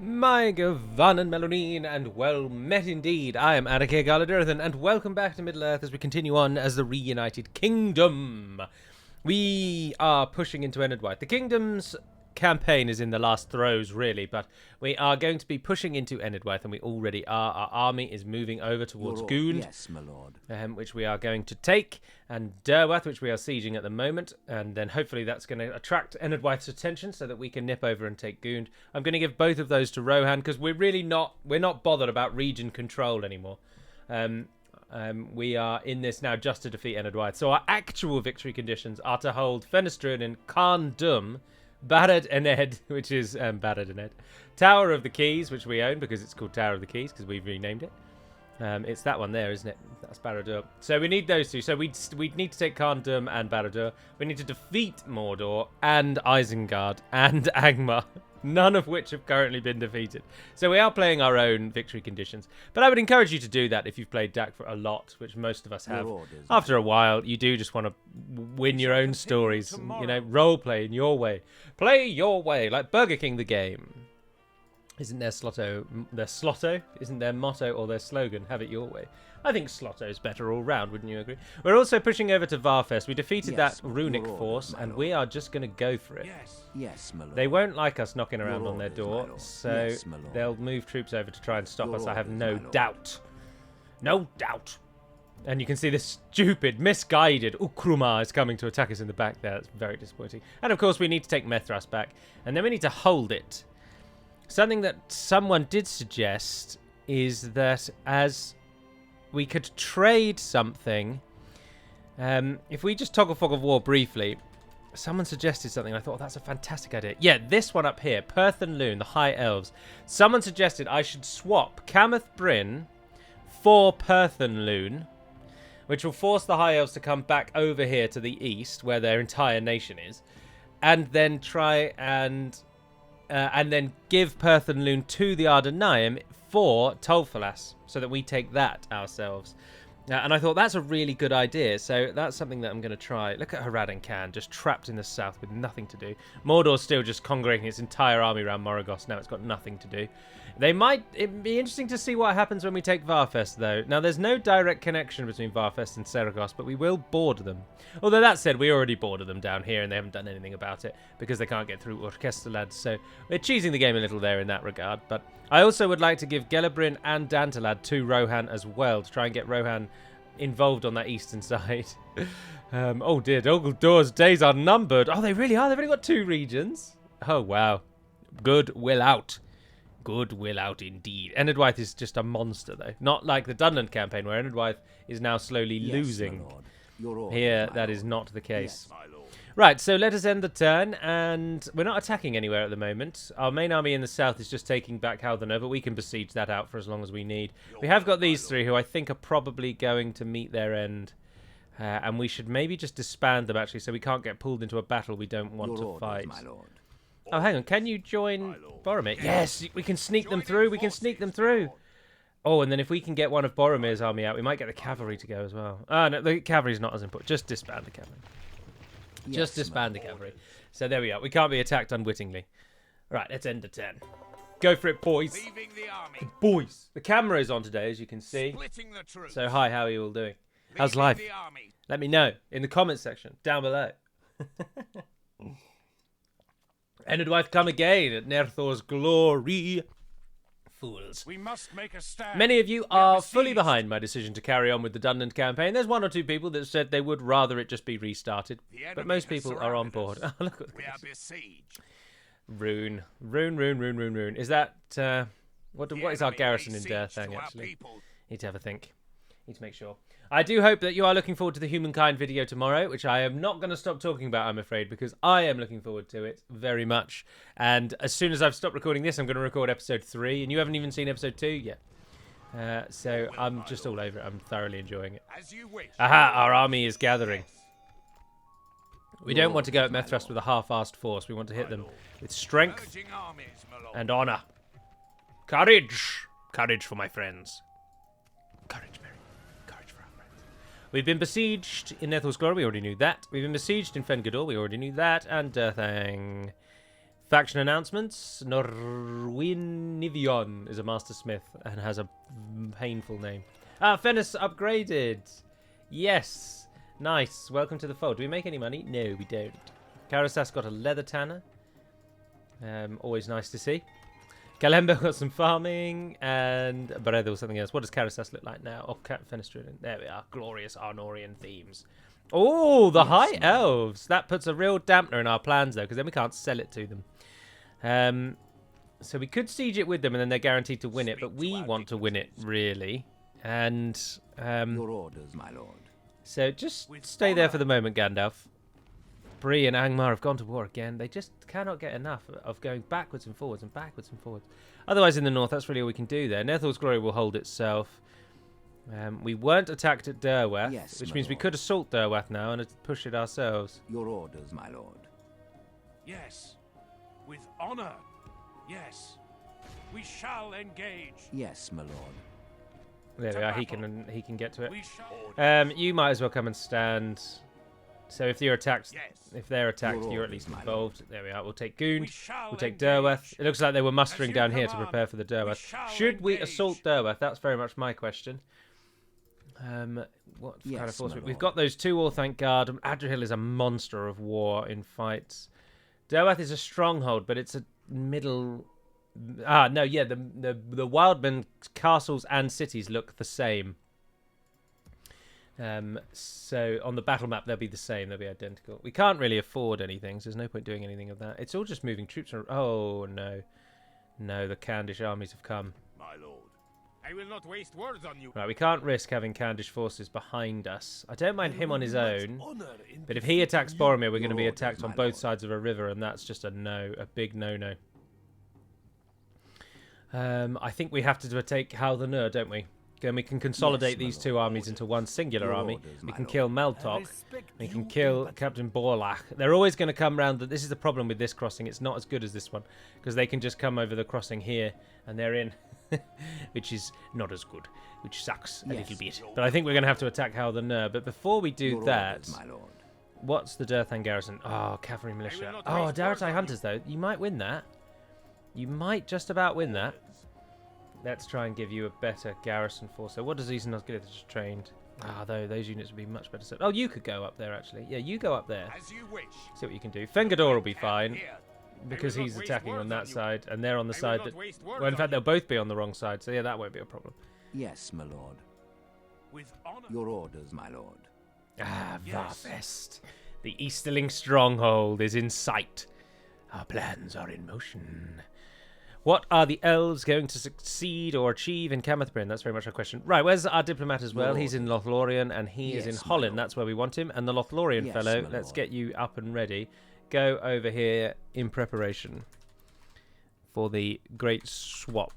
My Gavan and Melanine, and well met indeed. I am Adrian Galadurthan, and welcome back to Middle-earth as we continue on as the Reunited Kingdom. We are pushing into Enedwyth. The Kingdom's campaign is in the last throes, really, but we are going to be pushing into Enedwyth, and we already are. Our army is moving over towards Gound, yes, my lord. which we are going to take, and Derwath, which we are sieging at the moment, and then hopefully that's going to attract Enedwyth's attention so that we can nip over and take Gound. I'm going to give both of those to Rohan because we're not bothered about region control anymore. We are in this now just to defeat Enedwyth. So our actual victory conditions are to hold Fenestrun and Carn Dum, Barad Ened, which is Barad Ened, Tower of the Keys, which we own because it's called Tower of the Keys because we've renamed it. It's that one there, isn't it? That's Barad-dûr. So we need those two. So we need to take Carn Dum and Barad-dûr. We need to defeat Mordor and Isengard and Angmar, none of which have currently been defeated. So we are playing our own victory conditions. But I would encourage you to do that if you've played Dac for a lot, which most of us have. After a while, you do just want to win your own stories. You know, role play in your way. Play your way, like Burger King the game. Isn't their slotto? Isn't their motto or their slogan, have it your way? I think slotto's better all round, wouldn't you agree? We're also pushing over to Varfest. We defeated that runic force, and we are just going to go for it. Yes, my lord. They won't like us knocking around on their door, so they'll move troops over to try and stop us, I have no doubt. No doubt. And you can see this stupid, misguided Ukruma is coming to attack us in the back there. That's very disappointing. And of course, we need to take Methras back, and then we need to hold it. Something that someone did suggest is that as we could trade something, if we just toggle fog of war briefly, someone suggested something. I thought, oh, that's a fantastic idea. Yeah, this one up here, Perth and Loon, the High Elves. Someone suggested I should swap Cameth Bryn for Perth and Loon, which will force the High Elves to come back over here to the east, where their entire nation is, and then try and then give Perth and Loon to the Ardenaim for Tolfalas, so that we take that ourselves. And I thought that's a really good idea, so that's something that I'm going to try. Look at Harad and Khan, just trapped in the south with nothing to do. Mordor's still just congregating its entire army around Moragos. Now it's got nothing to do. It'd be interesting to see what happens when we take Varfest, though. Now, there's no direct connection between Varfest and Seragos, but we will border them. Although, that said, we already border them down here, and they haven't done anything about it, because they can't get through Orkesterlad, so we're cheesing the game a little there in that regard. But I also would like to give Gelebrin and Dantalad to Rohan as well, to try and get Rohan involved on that eastern side. Oh dear, Dogledor's days are numbered. Oh, they really are? They've only got 2 regions? Oh, wow. Good will out. Good will out indeed. Enedwyth is just a monster, though. Not like the Dunland campaign, where Enedwyth is now slowly losing. Here, that is not the case. Yes, right, so let us end the turn, and we're not attacking anywhere at the moment. Our main army in the south is just taking back Haldane, but we can besiege that out for as long as we need. We have got these 3 who I think are probably going to meet their end, and we should maybe just disband them, actually, so we can't get pulled into a battle we don't want to fight. Oh, hang on. Can you join Boromir? Yes, we can sneak them through. We can sneak them through. Oh, and then if we can get one of Boromir's army out, we might get the cavalry to go as well. No, the cavalry's not as important. Just disband the cavalry. Just disband the cavalry. So there we are. We can't be attacked unwittingly. Right, let's end the turn. Go for it, boys. Boys. The camera is on today, as you can see. So hi, how are you all doing? How's life? Let me know in the comments section down below. Enedwyth come again at Nerthor's glory. Fools. We must make a stand. Many of you are fully behind my decision to carry on with the Dunland campaign. There's 1 or 2 people that said they would rather it just be restarted. But most people are on board. Oh, look at this. Rune. Rune. Is that... what is our garrison in Derthang, actually? Need to have a think. Need to make sure. I do hope that you are looking forward to the Humankind video tomorrow, which I am not going to stop talking about, I'm afraid, because I am looking forward to it very much. And as soon as I've stopped recording this, I'm going to record episode 3, and you haven't even seen episode 2 yet. So I'm just all over it. I'm thoroughly enjoying it. Aha, our army is gathering. We don't want to go at Methras with a half-assed force. We want to hit them with strength and honor. Courage! Courage for my friends. Courage, Mary. Courage for our friends. We've been besieged in Nethel's Glory. We already knew that. We've been besieged in Fengidor. We already knew that. And Dirthang. Faction announcements. Norwin Nivion is a master smith and has a painful name. Ah, Fennis upgraded. Yes. Nice. Welcome to the fold. Do we make any money? No, we don't. Karasas got a leather tanner. Always nice to see. Kalembo got some farming, and Barredo was something else. What does Karasas look like now? Oh, Fennis. There we are. Glorious Arnorian themes. Oh, the high elves. That puts a real dampener in our plans, though, because then we can't sell it to them. So we could siege it with them, and then they're guaranteed to win it. But we want to win it, really. And your orders, my lord. So just stay there for the moment, Gandalf. Bree and Angmar have gone to war again. They just cannot get enough of going backwards and forwards and backwards and forwards. Otherwise, in the north, that's really all we can do there. Nethel's glory will hold itself. We weren't attacked at Derwath, which means we could assault Derwath now and push it ourselves. Your orders, my lord. Yes, with honor. Yes, we shall engage. Yes, my lord. There we are. He can get to it. You might as well come and stand. So if you're attacked, they're attacked, you're at least involved. There we are. We'll take Goond. We'll take Derwath. It looks like they were mustering down here to prepare for the Derwath. Should we assault Derwath? That's very much my question. What kind of force? We've got those 2 all, thank God. Adrian is a monster of war in fights. Derwath is a stronghold, but it's a middle. No, yeah. The Wildman castles and cities look the same. So on the battle map they'll be the same. They'll be identical. We can't really afford anything, so there's no point doing anything of that. It's all just moving troops. Oh no, the Candish armies have come. My lord. I will not waste words on you. Right, we can't risk having Candish forces behind us. I don't mind him on his own, but if he attacks Boromir, we're going to be attacked on both sides of a river, and that's just a no, a big no-no. I think we have to take Hal the Nur, don't we? Then we can consolidate these 2 armies into one singular army. We can kill Meltok. We can kill Captain Borlach. They're always going to come round. This is the problem with this crossing. It's not as good as this one, because they can just come over the crossing here, and they're in. Which is not as good, which sucks a little bit. But I think we're going to have to attack Hal the Nur. But before we do that, what's the Durthan garrison? Oh, cavalry militia. Oh, Daratai hunters, though. You might win that. You might just about win that. Let's try and give you a better garrison force. So what does Eason get trained? Ah, though those units would be much better. Oh, you could go up there, actually. Yeah, you go up there. As you wish. See what you can do. Fengador will be fine, because he's attacking on that side, and they're on the side that... Well, in fact, they'll both be on the wrong side, so yeah, that won't be a problem. Yes, my lord. With honor. Your orders, my lord. Ah, Varfest. The Easterling stronghold is in sight. Our plans are in motion. What are the elves going to succeed or achieve in Camathbryn? That's very much our question. Right, where's our diplomat as well? He's in Lothlorien, and he is in Holland. That's where we want him. And the Lothlorien fellow, let's get you up and ready. Go over here in preparation for the great swap,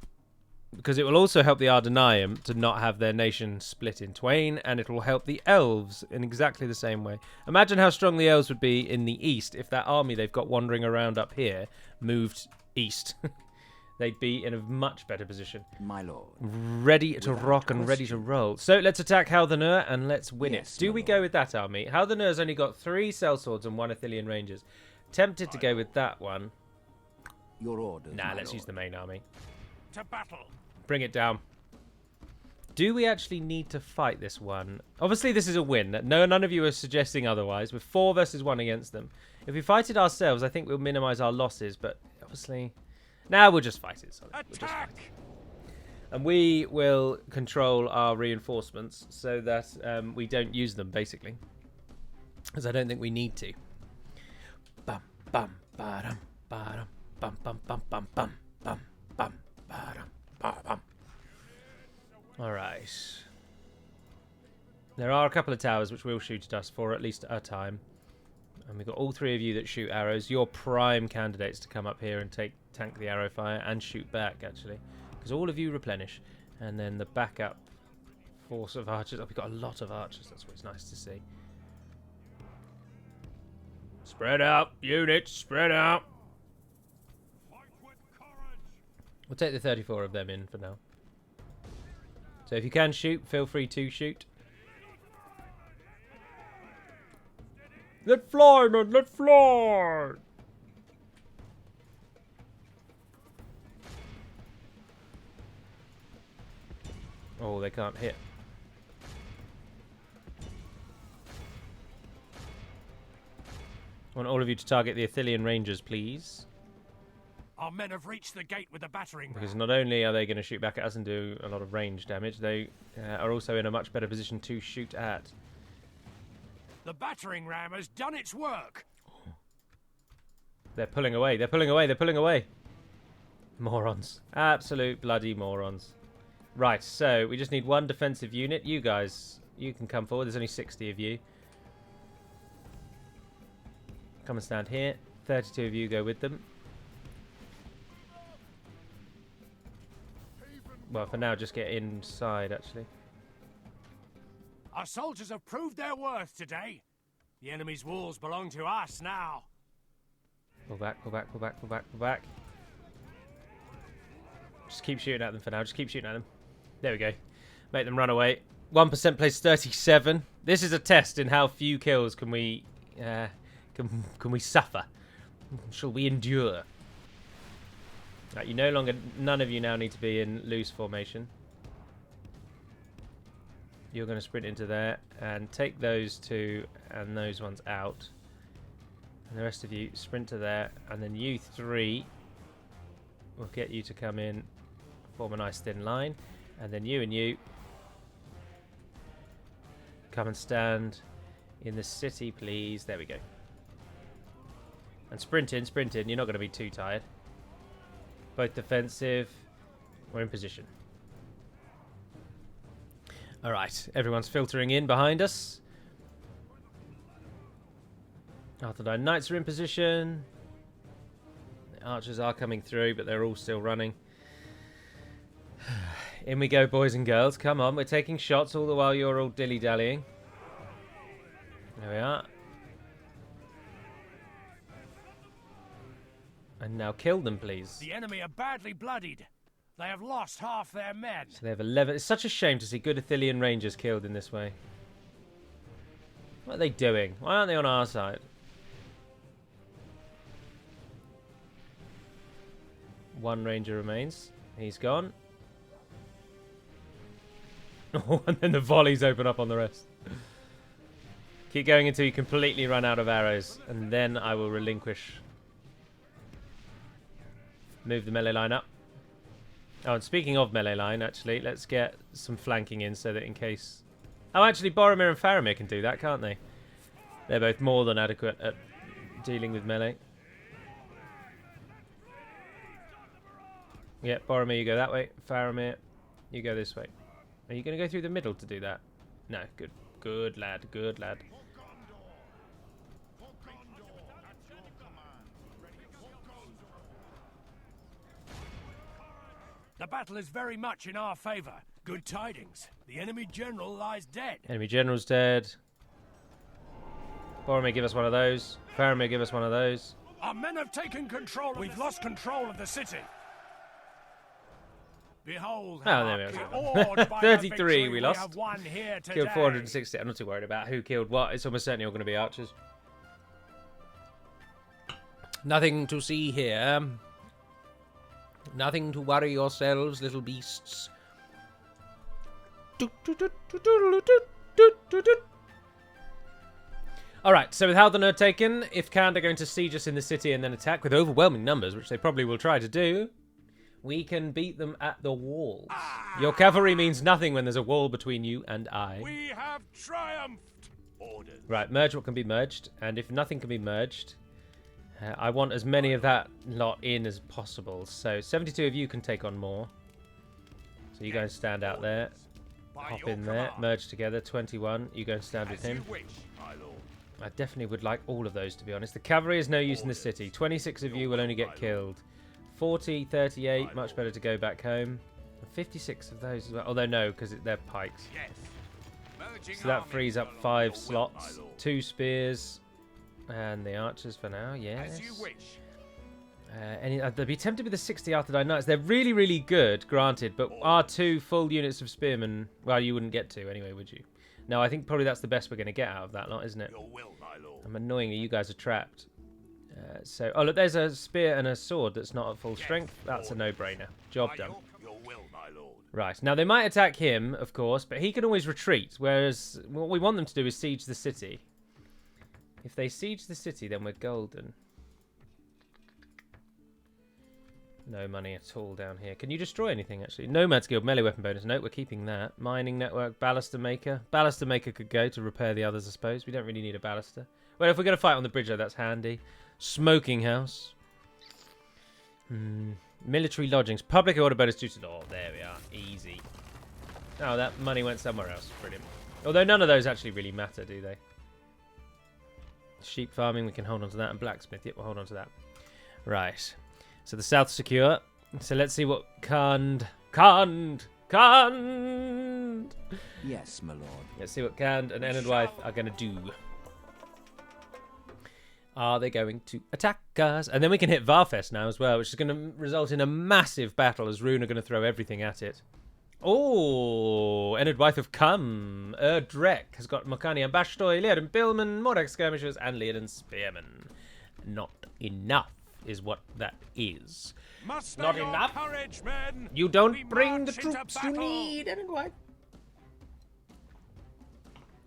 because it will also help the Ardenaeum to not have their nation split in twain, and it will help the elves in exactly the same way. Imagine how strong the elves would be in the east if that army they've got wandering around up here moved east. They'd be in a much better position. My lord. Ready to rock and ready to roll. So let's attack Hal the Nur and let's win it. Do we go with that army? Hal the Nur's only got 3 sellswords and 1 Athelian Rangers. Tempted to go with that one. Your orders. Nah, let's use the main army. To battle. Bring it down. Do we actually need to fight this one? Obviously, this is a win. None of you are suggesting otherwise. We're 4 versus 1 against them. If we fight it ourselves, I think we'll minimise our losses. But obviously... Now we'll just fight it. Sorry. We'll just fight it. And we will control our reinforcements so that we don't use them, basically. Because I don't think we need to. Bum, bum, ba-dum, ba-dum, bum, bum, bum, bum, bum, bum, bum, ba-dum, ba-dum. All right. There are a couple of towers which will shoot at us for at least a time. And we've got all 3 of you that shoot arrows. You're prime candidates to come up here and tank the arrow fire and shoot back, actually. Because all of you replenish. And then the backup force of archers. Oh, we've got a lot of archers. That's what's nice to see. Spread out, units. Spread out. We'll take the 34 of them in for now. So if you can shoot, feel free to shoot. Let fly, man, let fly! Oh, they can't hit. I want all of you to target the Athelian Rangers, please. Our men have reached the gate with the battering ram. Because not only are they going to shoot back at us and do a lot of range damage, they are also in a much better position to shoot at. The battering ram has done its work. They're pulling away. They're pulling away. They're pulling away. Morons. Absolute bloody morons. Right, so we just need one defensive unit. You guys, you can come forward. There's only 60 of you. Come and stand here. 32 of you go with them. Well, for now, just get inside, actually. Our soldiers have proved their worth today. The enemy's walls belong to us now. Pull back, pull back, pull back, pull back, pull back. Just keep shooting at them for now. Just keep shooting at them. There we go. Make them run away. 1% plays 37. This is a test in how few kills can we suffer. Shall we endure? Right, you none of you now need to be in loose formation. You're going to sprint into there and take those two and those ones out. And the rest of you sprint to there. And then you three will get you to come in, form a nice thin line. And then you and you come and stand in the city, please. There we go. And sprint in, sprint in. You're not going to be too tired. Both defensive. We're in position. Alright, everyone's filtering in behind us. Arthurdine Knights are in position. The archers are coming through, but they're all still running. In we go, boys and girls. Come on, we're taking shots all the while you're all dilly-dallying. There we are. And now kill them, please. The enemy are badly bloodied. They have lost half their men. So they have 11. It's such a shame to see good Athelian Rangers killed in this way. What are they doing? Why aren't they on our side? One ranger remains. He's gone. Oh, and then the volleys open up on the rest. Keep going until you completely run out of arrows, and then I will relinquish. Move the melee line up. Oh, and speaking of melee line, actually, let's get some flanking in so that in case... Oh, actually, Boromir and Faramir can do that, can't they? They're both more than adequate at dealing with melee. Yeah, Boromir, you go that way. Faramir, you go this way. Are you going to go through the middle to do that? No, good. Good lad, good lad. The battle is very much in our favour. Good tidings. The enemy general lies dead. Enemy general's dead. Boromir, give us one of those. Faramir, give us one of those. Our men have taken control. We've lost control of the city. Behold, oh, there we go. 33 we lost. Killed 460. I'm not too worried about who killed what. It's almost certainly all going to be archers. Nothing to see here. Nothing to worry yourselves, little beasts. Alright, so with Haldane taken, if Khand are going to siege us in the city and then attack with overwhelming numbers, which they probably will try to do, we can beat them at the walls. Your cavalry means nothing when there's a wall between you and I. We have triumphed. Orders. Right, merge what can be merged, and if nothing can be merged, I want as many of that lot in as possible. So 72 of you can take on more. So you guys stand out there. Hop in there. Merge together. 21. You go and stand with him. I definitely would like all of those, to be honest. The cavalry is no use in the city. 26 of you will only get killed. 40, 38. Much better to go back home. 56 of those as well. Although no, because they're pikes. So that frees up 5 slots. 2 spears. And the archers for now, yes. They'd be tempted with the 60 Arthurdine Knights. They're really, really good, granted, but are 2 full units of spearmen... Well, you wouldn't get 2 anyway, would you? No, I think probably that's the best we're going to get out of that lot, isn't it? I'm annoyingly, you guys are trapped. Oh, look, there's a spear and a sword that's not at full strength. That's a no-brainer. Job done. will, my lord. Right, now they might attack him, of course, but he can always retreat, whereas what we want them to do is siege the city. If they siege the city, then we're golden. No money at all down here. Can you destroy anything, actually? Nomad's Guild, melee weapon bonus. Nope, we're keeping that. Mining network, baluster maker. Baluster maker could go to repair the others, I suppose. We don't really need a baluster. Well, if we're going to fight on the bridge, though, that's handy. Smoking house. Military lodgings. Public order bonus due to... Oh, there we are. Easy. Oh, that money went somewhere else. Brilliant. Although none of those actually really matter, do they? Sheep farming, we can hold on to that. And blacksmith, yep, we'll hold on to that. Right. So the south's secure. So let's see what Khand. Yes, my lord. Let's see what Khand and Enedwythe are going to do. Are they going to attack us? And then we can hit Varfest now as well, which is going to result in a massive battle as Rune are going to throw everything at it. Oh, Enedwythe have come. Erdrek has got Mokani and Bashtoy, Leod and Billman, Mordak skirmishers, and Leod and spearmen. Not enough is what that is. Not enough. Courage, men. You don't We bring the march into troops you battle. need, Enedwythe.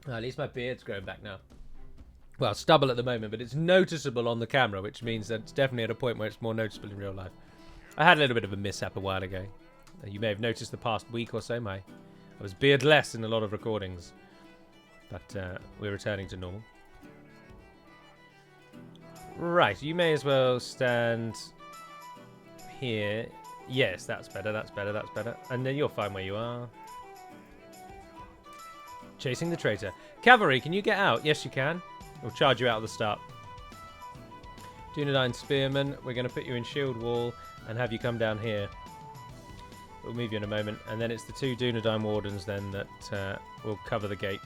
Oh, at least my beard's growing back now. Well, stubble at the moment, but it's noticeable on the camera, which means that it's definitely at a point where it's more noticeable in real life. I had a little bit of a mishap a while ago. You may have noticed the past week or so, I was beardless in a lot of recordings. But we're returning to normal. Right, you may as well stand here. Yes, that's better, that's better, that's better. And then you're fine where you are. Chasing the traitor. Cavalry, can you get out? Yes, you can. We'll charge you out at the start. Dunedain Spearman, we're going to put you in shield wall and have you come down here. We'll move you in a moment. And then it's the two Dunedain Wardens then that will cover the gate.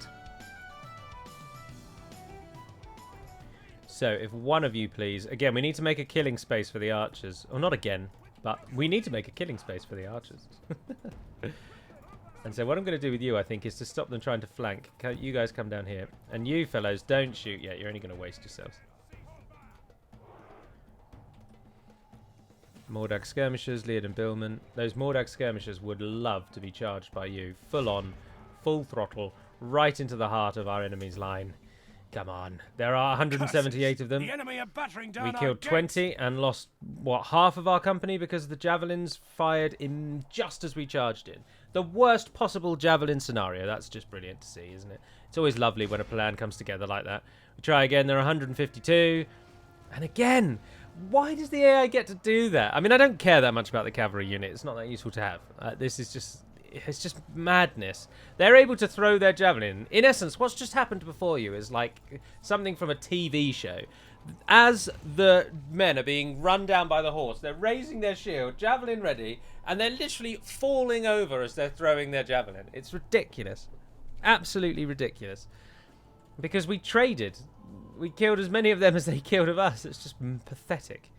So, if one of you, please... Again, we need to make a killing space for the archers. Or not again, but we need to make a killing space for the archers. And so what I'm going to do with you, I think, is to stop them trying to flank. You guys come down here. And you fellows, don't shoot yet. You're only going to waste yourselves. Mordag skirmishers, Leod and Billman. Those Mordag skirmishers would love to be charged by you. Full on, full throttle, right into the heart of our enemy's line. Come on. There are 178 of them. The enemy are battering down We our killed gates. 20 and lost, what, half of our company because the javelins fired in just as we charged in. The worst possible javelin scenario. That's just brilliant to see, isn't it? It's always lovely when a plan comes together like that. We try again. There are 152. And again, why does the AI get to do that? I mean, I don't care that much about the cavalry unit. It's not that useful to have. This is just... It's just madness. They're able to throw their javelin. In essence, what's just happened before you is like something from a TV show. As the men are being run down by the horse, they're raising their shield, javelin ready, and they're literally falling over as they're throwing their javelin. It's ridiculous. Absolutely ridiculous. Because we traded. We killed as many of them as they killed of us. It's just pathetic.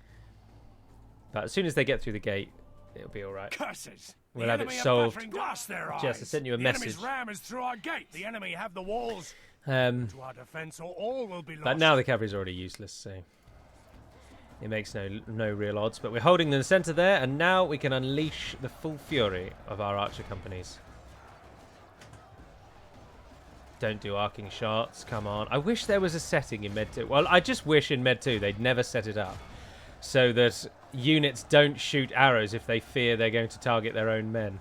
But as soon as they get through the gate, it'll be alright. Curses! We'll the have it enemy are solved. battering glass their eyes. Jess, I sent you a the message. enemy's ram is through our gate. The enemy have the walls to our defence, or all will be lost. But now the cavalry's already useless, so it makes no real odds. But we're holding the centre there, and now we can unleash the full fury of our archer companies. Don't do arcing shots, come on. I wish there was a setting in Med 2. Well, I just wish in Med 2 they'd never set it up so that units don't shoot arrows if they fear they're going to target their own men.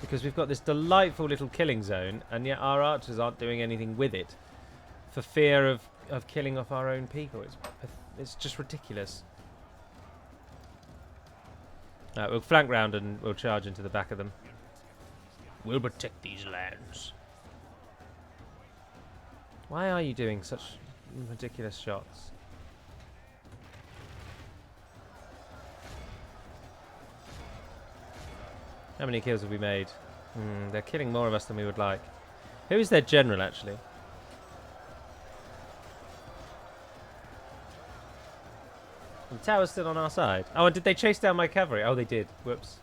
Because we've got this delightful little killing zone, and yet our archers aren't doing anything with it for fear of killing off our own people. It's just ridiculous. We'll flank round and we'll charge into the back of them. We'll protect these lands. Why are you doing such ridiculous shots? How many kills have we made? They're killing more of us than we would like. Who is their general, actually? The tower's still on our side. Oh, and did they chase down my cavalry? Oh, they did. Whoops.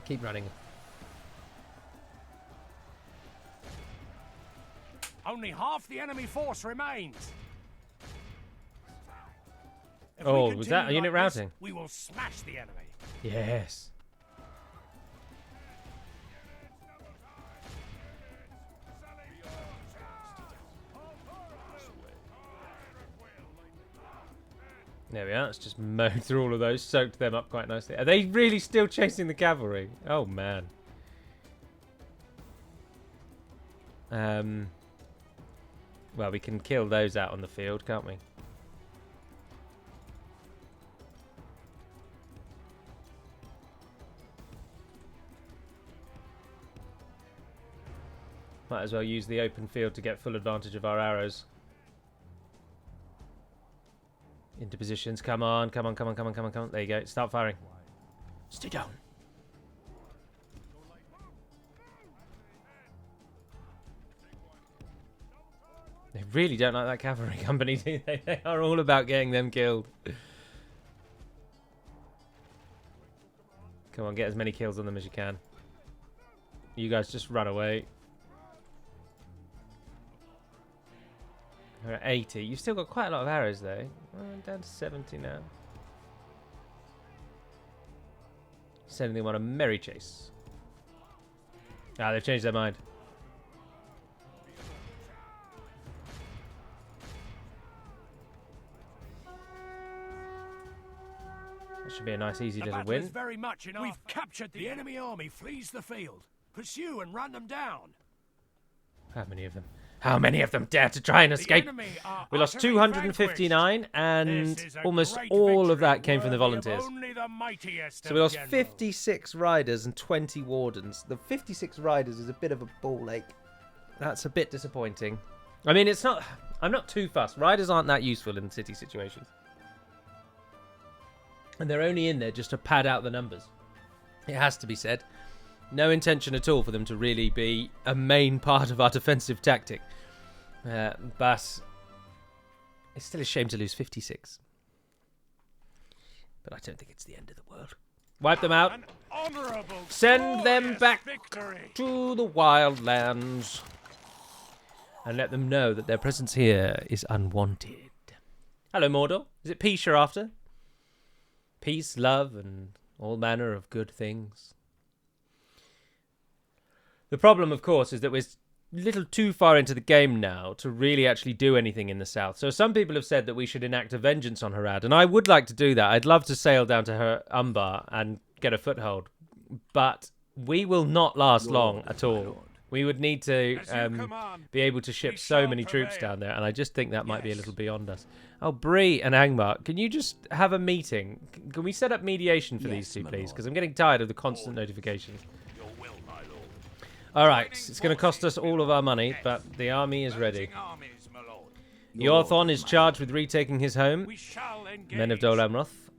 Keep running. Only half the enemy force remains. If Oh, we was that a continue unit like this, routing? we will smash the enemy. Yes. There we are. Let's just mow through all of those, soaked them up quite nicely. Are they really still chasing the cavalry? Oh, man. Well, we can kill those out on the field, can't we? Might as well use the open field to get full advantage of our arrows. Into positions. Come on, come on, come on, come on, come on, come on. There you go. Start firing. Stay down. They really don't like that cavalry company, do they? They are all about getting them killed. Come on, get as many kills on them as you can. You guys just run away. We're at 80. You've still got quite a lot of arrows, though. Well, down to 70 now. Sending them on a merry chase. Ah, they've changed their mind. That should be a nice, easy little win. Very much in We've captured the enemy army. Flees the field. Pursue and run them down. How many of them? How many of them dare to try and escape? We lost 259, and almost all of that came from the volunteers. So we lost 56 riders and 20 wardens. The 56 riders is a bit of a ball ache. That's a bit disappointing. I mean, it's not... I'm not too fussed. Riders aren't that useful in city situations. And they're only in there just to pad out the numbers. It has to be said. No intention at all for them to really be a main part of our defensive tactic. But it's still a shame to lose 56. But I don't think it's the end of the world. Wipe them out. Send them back to the wildlands. And let them know that their presence here is unwanted. Hello, Mordor. Is it peace you're after? Peace, love, and all manner of good things. The problem, of course, is that we're a little too far into the game now to really actually do anything in the south. So some people have said that we should enact a vengeance on Harad, and I would like to do that. I'd love to sail down to her Umbar and get a foothold, but we will not last long at all. We would need to be able to ship so many troops down there, and I just think that might be a little beyond us. Oh, Bree and Angmar, can you just have a meeting? Can we set up mediation for these two, please? Because I'm getting tired of the constant notifications. All right, it's going to cost us all of our money, but the army is ready. Yorthon is charged with retaking his home, Men of Dol Amroth.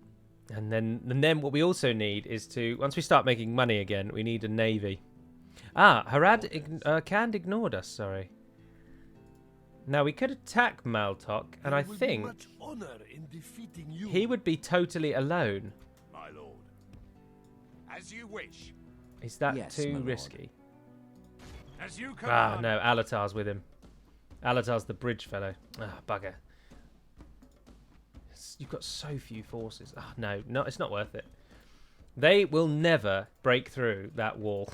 And then what we also need is to, once we start making money again, we need a navy. Ah, Harad Khand ignored us, sorry. Now, we could attack Maltok, and I think he would be totally alone. My lord. As you wish. Is that too risky? As you Ah, no, Alatar's with him. Alatar's the bridge fellow. Ah, bugger. You've got so few forces. Ah, no, it's not worth it. They will never break through that wall.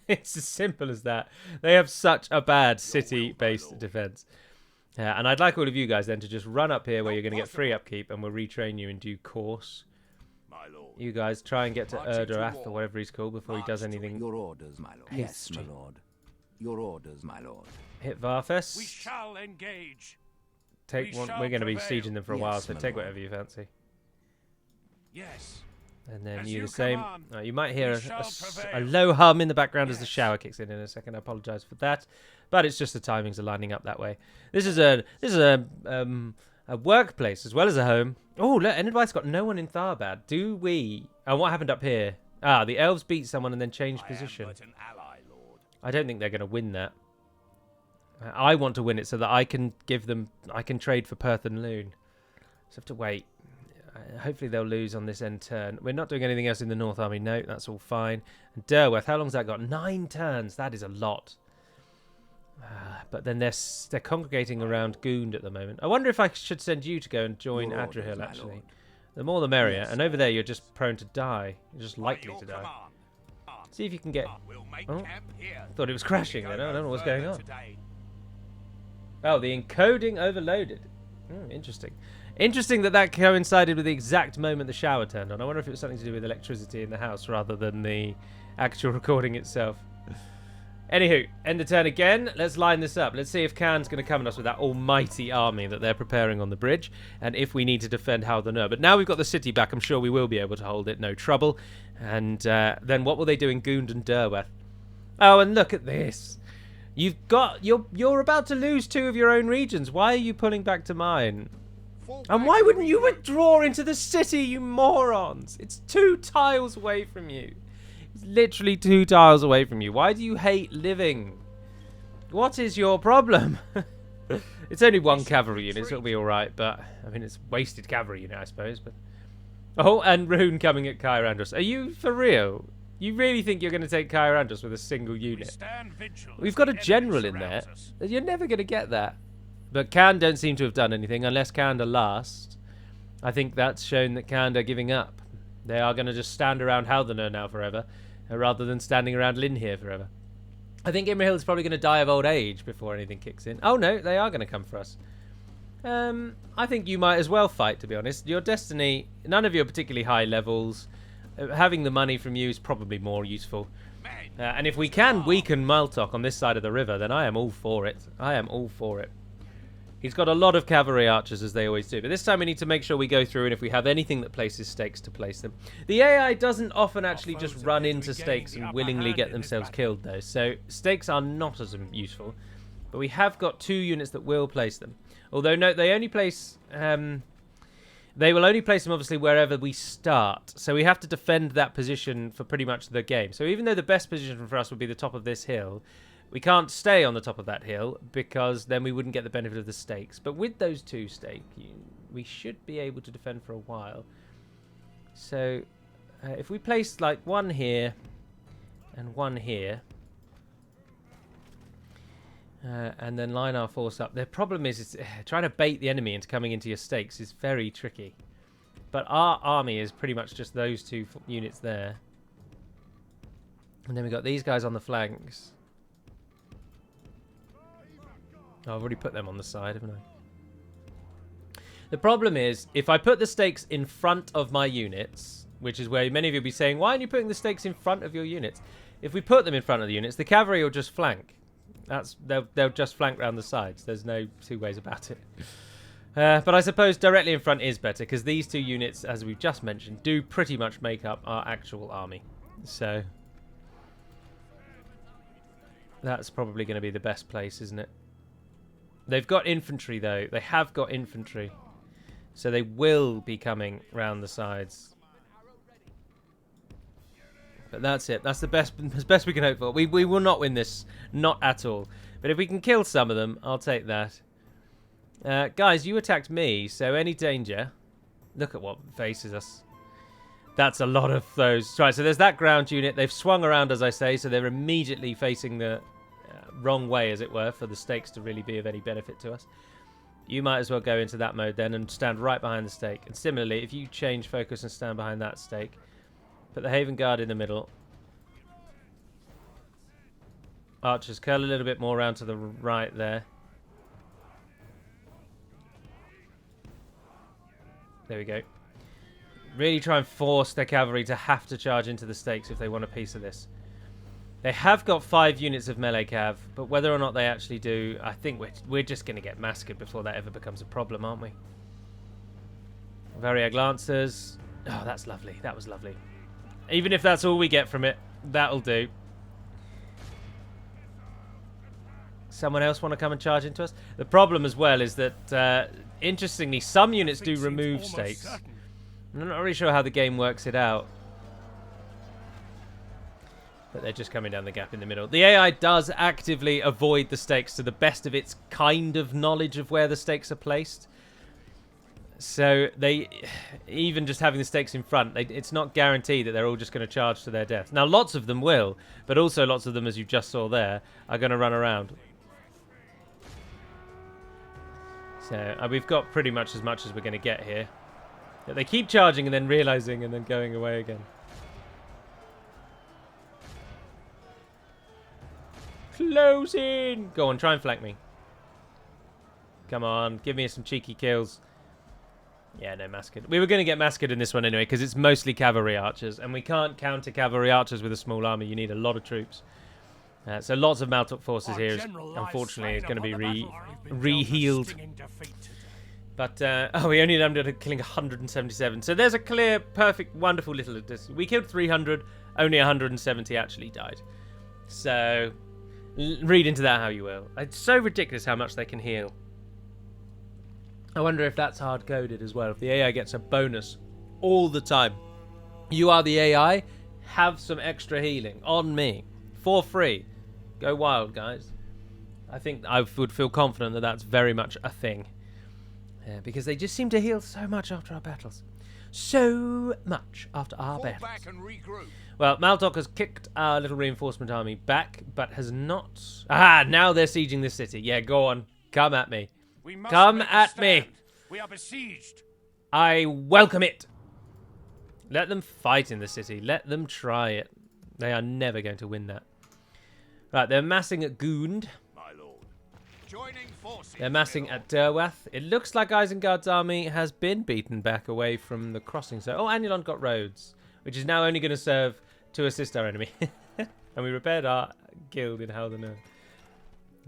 It's as simple as that. They have such a bad city-based defense. And I'd like all of you guys then to just run up here where you're going to get free upkeep, and we'll retrain you in due course. You guys try and get to Erdarath or whatever he's called before he does anything. Your orders, my lord. Yes, my lord. Your orders, my lord. Hit Varfest. We shall engage. Take one. We're going to be sieging them for a while, so take whatever you fancy. Yes. And then you the same. You might hear a low hum in the background as the shower kicks in a second. I apologise for that, but it's just the timings are lining up that way. This is a workplace as well as a home. Oh, look, Enedwyth's got no one in Tharbad. Do we? And what happened up here? Ah, the elves beat someone and then changed position. I don't think they're going to win that. I want to win it so that I can give them. I can trade for Perth and Loon. So I have to wait. Hopefully they'll lose on this end turn. We're not doing anything else in the North Army. No, that's all fine. And Derworth, how long's that got? 9 turns. That is a lot. But then they're congregating around Goond at the moment. I wonder if I should send you to go and join Adrian, actually. The more the merrier. And over there, you're just prone to die. You're just likely to die. See if you can get... Oh, thought it was crashing then. I don't know what's going on. Oh, the encoding overloaded. Interesting. Interesting that that coincided with the exact moment the shower turned on. I wonder if it was something to do with electricity in the house rather than the actual recording itself. Anywho, end the turn again. Let's line this up. Let's see if Khan's going to come at us with that almighty army that they're preparing on the bridge, and if we need to defend Haldernur. But now we've got the city back, I'm sure we will be able to hold it, no trouble. And then what will they do in Gund and Derweth? Oh, and look at this. You're about to lose 2 of your own regions. Why are you pulling back to mine? And why wouldn't you withdraw into the city, you morons? It's 2 tiles away from you. It's literally 2 tiles away from you. Why do you hate living? What is your problem? It's only 1 cavalry unit, so it'll be alright, but I mean it's wasted cavalry unit, I suppose. But oh, and Rune coming at Kyrandros. Are you for real? You really think you're going to take Kyrandros with a single unit? We've got a general in there. You're never going to get that. But Khan don't seem to have done anything unless Kanda last. I think that's shown that Kanda are giving up. They are going to just stand around Haldernur now forever, rather than standing around Lynn here forever. I think Imrahil is probably going to die of old age before anything kicks in. Oh no, they are going to come for us. I think you might as well fight, to be honest. Your destiny, none of you are particularly high levels. Having the money from you is probably more useful. And if we can weaken Maltok on this side of the river, then I am all for it. I am all for it. He's got a lot of cavalry archers, as they always do. But this time we need to make sure we go through, and if we have anything that places stakes, to place them. The AI doesn't often actually just run into stakes and willingly get themselves killed, though. So stakes are not as useful. But we have got 2 units that will place them. Although, no, they only place... they will only place them, obviously, wherever we start. So we have to defend that position for pretty much the game. So even though the best position for us would be the top of this hill... We can't stay on the top of that hill because then we wouldn't get the benefit of the stakes. But with those 2 stakes, we should be able to defend for a while. So if we place like 1 here and 1 here, and then line our force up. The problem is trying to bait the enemy into coming into your stakes is very tricky. But our army is pretty much just those 2 units there. And then we've got these guys on the flanks. Oh, I've already put them on the side, haven't I? The problem is, if I put the stakes in front of my units, which is where many of you will be saying, why aren't you putting the stakes in front of your units? If we put them in front of the units, the cavalry will just flank. They'll just flank round the sides. There's no 2 ways about it. But I suppose directly in front is better, because these 2 units, as we've just mentioned, do pretty much make up our actual army. So that's probably going to be the best place, isn't it? They've got infantry, though. They have got infantry. So they will be coming round the sides. But that's it. That's the best we can hope for. We will not win this. Not at all. But if we can kill some of them, I'll take that. Guys, you attacked me, so any danger... Look at what faces us. That's a lot of those. Right, so there's that ground unit. They've swung around, as I say, so they're immediately facing the... wrong way, as it were, for the stakes to really be of any benefit to us. You might as well go into that mode then and stand right behind the stake. And similarly, if you change focus and stand behind that stake, put the Haven Guard in the middle. Archers curl a little bit more around to the right there. There we go. Really try and force their cavalry to have to charge into the stakes if they want a piece of this. They have got 5 units of melee cav, but whether or not they actually do, I think we're just going to get massacred before that ever becomes a problem, aren't we? Variag Lancers. Oh, that's lovely. That was lovely. Even if that's all we get from it, that'll do. Someone else want to come and charge into us? The problem as well is that, interestingly, some units do remove stakes. I'm not really sure how the game works it out. But they're just coming down the gap in the middle. The AI does actively avoid the stakes to the best of its kind of knowledge of where the stakes are placed. So they, even just having the stakes in front, it's not guaranteed that they're all just going to charge to their death. Now, lots of them will, but also lots of them, as you just saw there, are going to run around. So we've got pretty much as we're going to get here. Yeah, they keep charging and then realizing and then going away again. Close in! Go on, try and flank me. Come on, give me some cheeky kills. Yeah, no, massacred. We were going to get massacred in this one anyway, because it's mostly cavalry archers, and we can't counter cavalry archers with a small army. You need a lot of troops. So lots of Maltok forces here, unfortunately, is going to be re-healed. But, oh, we only ended up killing 177. So there's a clear, perfect, wonderful little distance. We killed 300, only 170 actually died. So, read into that how you will. It's so ridiculous how much they can heal. I wonder if that's hard-coded as well, if the AI gets a bonus all the time. You are the AI, have some extra healing on me, for free. Go wild, guys. I think I would feel confident that that's very much a thing. Yeah, because they just seem to heal so much after our battles. So much after our battles. Back and regroup. Well, Maltok has kicked our little reinforcement army back, but has not... Ah, now they're sieging the city. Yeah, go on. Come at me. Come at me. We are besieged. I welcome it. Let them fight in the city. Let them try it. They are never going to win that. Right, they're massing at Gund. My lord. Joining forces. They're massing at Derwath. It looks like Isengard's army has been beaten back away from the crossing. So, oh, Anulon got roads, which is now only going to serve to assist our enemy. And we repaired our guild in Haldane.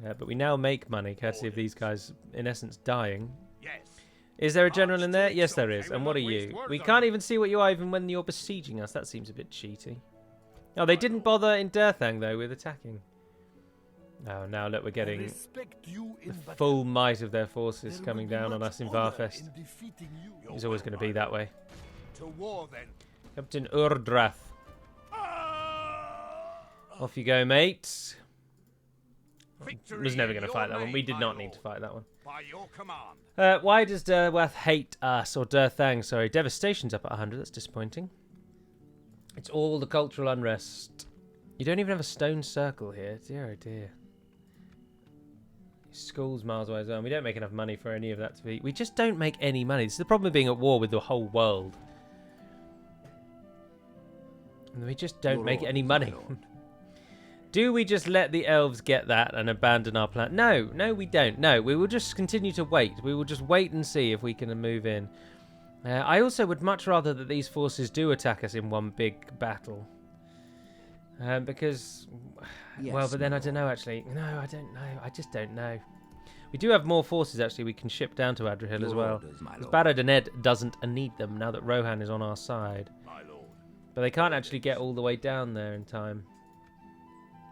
But we now make money, courtesy of these guys, in essence, dying. Yes. Is there a general in there? Yes, there is. And what are you? We can't even see what you are even when you're besieging us. That seems a bit cheaty. Oh, they didn't bother in Derthang, though, with attacking. Oh, now look, we're getting the full might of their forces coming down on us in Varfest. It's always going to be that way. To war, then. Captain Urdrath. Off you go, mate. Was never going to fight that one. We did not need to fight that one. By your command. Why does Derwath hate us? Or Derthang, sorry. Devastation's up at 100. That's disappointing. It's all the cultural unrest. You don't even have a stone circle here. Dear, oh dear. Schools miles away as well. We don't make enough money for any of that to be... We just don't make any money. This is the problem of being at war with the whole world. And we just don't make any money. Do we just let the elves get that and abandon our plan? No, no, we don't. No, we will just continue to wait. We will just wait and see if we can move in. I also would much rather that these forces do attack us in one big battle. Because, yes, well, but then I don't know, actually. No, I don't know. I just don't know. We do have more forces, actually, we can ship down to Adrian as well. Because Barad and Ed doesn't need them now that Rohan is on our side. But they can't actually get all the way down there in time.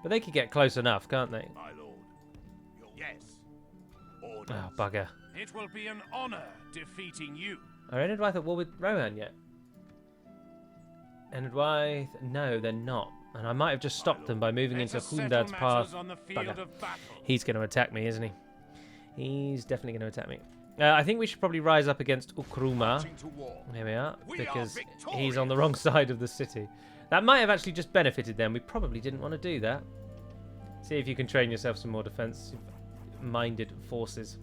But they could get close enough, can't they? My lord. Yes. Orders. Oh, bugger. It will be an honor defeating you. Are Enedwythe at war with Rohan yet? Enedwythe? No, they're not. And I might have just stopped them by moving into Hundad's path. He's going to attack me, isn't he? He's definitely going to attack me. I think we should probably rise up against Ukruma. Here we are. Because he's on the wrong side of the city. That might have actually just benefited them. We probably didn't want to do that. See if you can train yourself some more defensive-minded forces.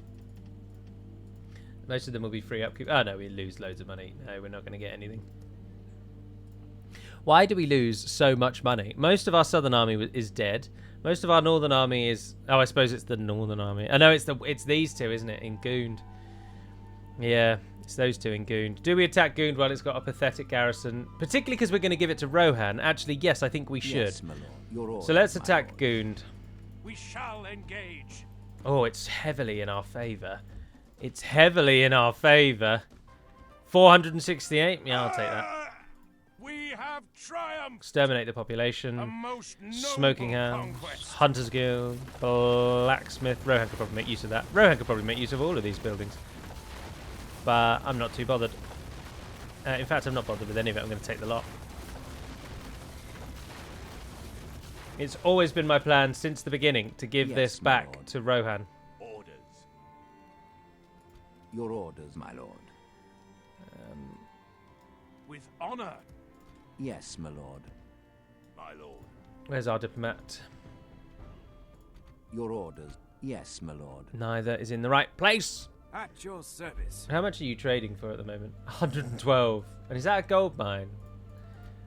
Most of them will be free upkeep. Oh, no, we lose loads of money. No, we're not going to get anything. Why do we lose so much money? Most of our southern army is dead. Most of our northern army is... Oh, I suppose it's the northern army. I know it's these two, isn't it? In Gund. Yeah, it's those two in Gund. Do we attack Gund while it's got a pathetic garrison? Particularly because we're going to give it to Rohan. Actually, yes, I think we should. Yes, my lord. So let's attack Gund. We shall engage. Oh, it's heavily in our favour. It's heavily in our favour. 468? Yeah, I'll take that. We have triumphed. Exterminate the population. Smoking hounds. Hunters Guild. Blacksmith. Rohan could probably make use of that. Rohan could probably make use of all of these buildings. But I'm not too bothered. In fact, I'm not bothered with any of it. I'm going to take the lot. It's always been my plan since the beginning to give this back to Rohan. Orders. Your orders, my lord. With honor. Yes, my lord. My lord. Where's our diplomat? Your orders. Yes, my lord. Neither is in the right place. At your service. How much are you trading for at the moment? 112. And is that a gold mine?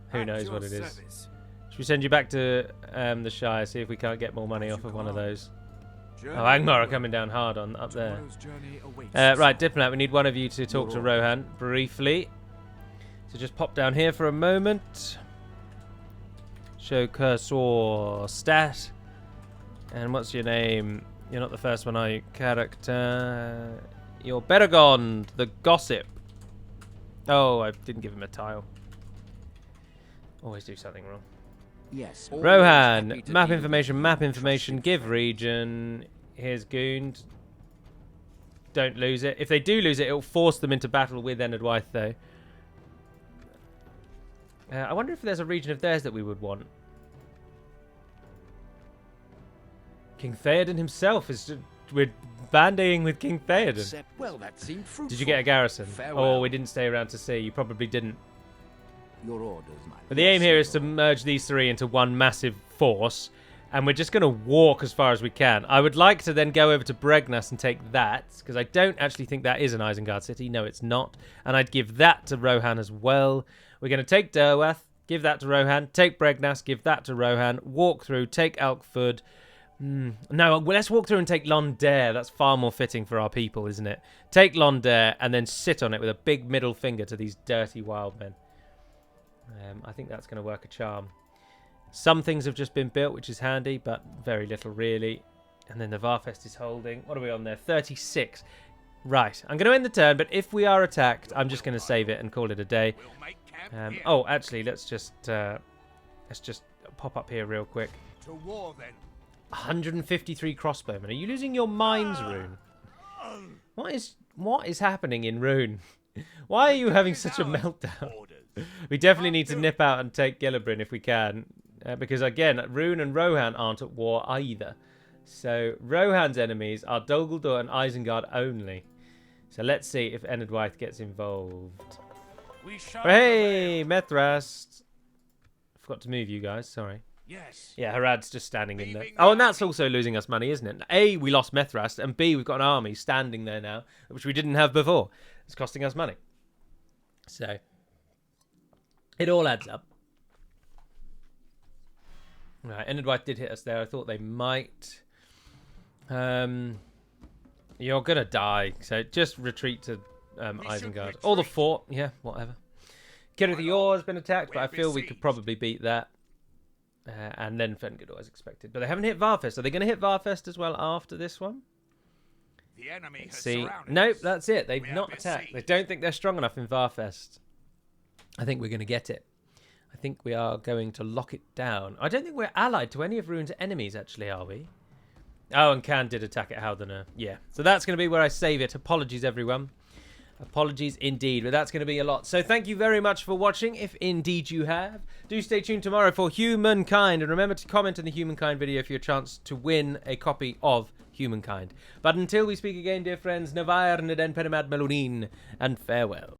Who knows what it is. Should we send you back to the Shire, see if we can't get more money off of one of those? Oh, Angmar are coming down hard on up there. Right, Diplomat, we need one of you to talk to Rohan briefly. So just pop down here for a moment. Show cursor stat. And what's your name? You're not the first one, are you? Character. You're Beragond, the gossip. Oh, I didn't give him a tile. Always do something wrong. Yes. Rohan, map information, give region. Here's Goond. Don't lose it. If they do lose it, it'll force them into battle with Enedwaith, though. I wonder if there's a region of theirs that we would want. King Theoden himself is... We're bandying with King Theoden. Well, that seemed fruitful. Did you get a garrison? Farewell. Oh, we didn't stay around to see. You probably didn't. Your orders, my But the aim here is to merge these three into one massive force. And we're just going to walk as far as we can. I would like to then go over to Bregnas and take that. Because I don't actually think that is an Isengard city. No, it's not. And I'd give that to Rohan as well. We're going to take Derwath. Give that to Rohan. Take Bregnas. Give that to Rohan. Walk through. Take Alkford. No, well, let's walk through and take Londare. That's far more fitting for our people, isn't it? Take Londare and then sit on it with a big middle finger to these dirty wild men. I think that's going to work a charm. Some things have just been built, which is handy, but very little really. And then the Varfest is holding. What are we on there? 36. Right, I'm going to end the turn, but if we are attacked, I'm just going to save it and call it a day. Oh, actually, let's just pop up here real quick. To war, then. 153 crossbowmen. Are you losing your mines, Rune? What is happening in Rune? Why are you having such a meltdown? We definitely need to nip out and take Gellerbrin if we can. Because, again, Rune and Rohan aren't at war either. So, Rohan's enemies are Dol Guldur and Isengard only. So, let's see if Enedwaith gets involved. Hey, Methrast. Forgot to move you guys, sorry. Yes. Yeah, Harad's just standing in there. Oh, and that's also losing us money, isn't it? A, we lost Methrast, and B, we've got an army standing there now, which we didn't have before. It's costing us money. So, it all adds up. Right, Enedwaith did hit us there. I thought they might. You're going to die, so just retreat to Isengard. Or the fort, yeah, whatever. Kirith Yor has been attacked, but I feel we could probably beat that. And then Fengidor as expected. But they haven't hit Varfest. Are they going to hit Varfest as well after this one? The enemy has see. Nope, that's it. They've not attacked. They don't think they're strong enough in Varfest. I think we're going to get it. I think we are going to lock it down. I don't think we're allied to any of Rune's enemies, actually, are we? Oh, and Khan did attack at Haldener. Yeah. So that's going to be where I save it. Apologies, everyone. Apologies indeed, but that's going to be a lot. So thank you very much for watching, if indeed you have. Do stay tuned tomorrow for Humankind, and remember to comment in the Humankind video for your chance to win a copy of Humankind. But until we speak again, dear friends, Navair Neden Perimad Melunin, and farewell.